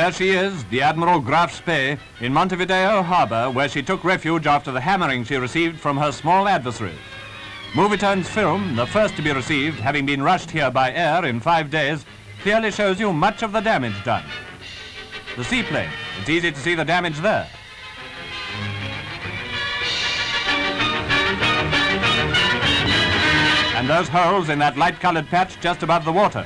There she is, the Admiral Graf Spee, in Montevideo harbor, where she took refuge after the hammering she received from her small adversaries. Moviturn's film, the first to be received, having been rushed here by air in 5 days, clearly shows you much of the damage done. The seaplane, it's easy to see the damage there. And those holes in that light-colored patch just above the water.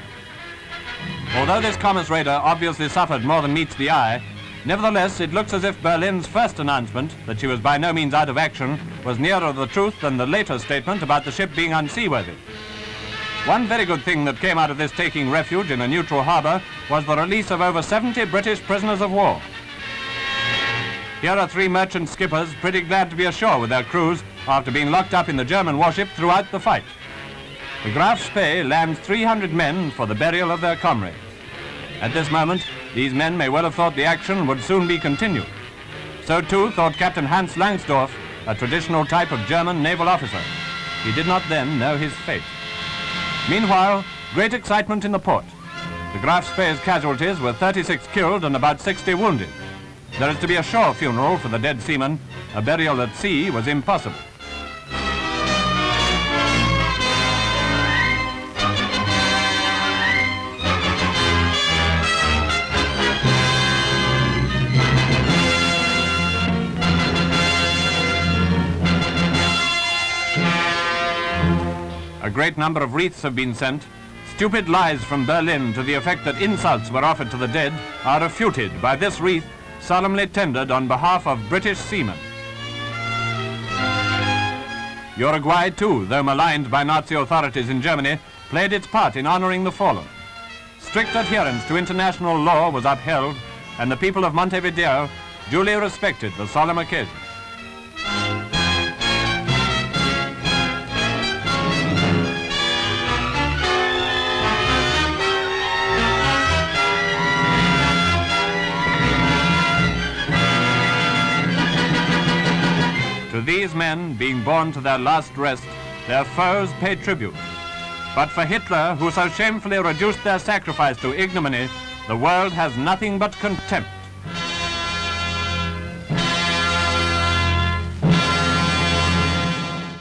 Although this commerce raider obviously suffered more than meets the eye, nevertheless it looks as if Berlin's first announcement, that she was by no means out of action, was nearer the truth than the later statement about the ship being unseaworthy. One very good thing that came out of this taking refuge in a neutral harbor was the release of over 70 British prisoners of war. Here are 3 merchant skippers pretty glad to be ashore with their crews after being locked up in the German warship throughout the fight. The Graf Spee lands 300 men for the burial of their comrades. At this moment, these men may well have thought the action would soon be continued. So too thought Captain Hans Langsdorff, a traditional type of German naval officer. He did not then know his fate. Meanwhile, great excitement in the port. The Graf Spee's casualties were 36 killed and about 60 wounded. There is to be a shore funeral for the dead seamen. A burial at sea was impossible. A great number of wreaths have been sent. Stupid lies from Berlin to the effect that insults were offered to the dead are refuted by this wreath solemnly tendered on behalf of British seamen. Uruguay too, though maligned by Nazi authorities in Germany, played its part in honoring the fallen. Strict adherence to international law was upheld, and the people of Montevideo duly respected the solemn occasion. To these men, being born to their last rest, their foes paid tribute. But for Hitler, who so shamefully reduced their sacrifice to ignominy, the world has nothing but contempt.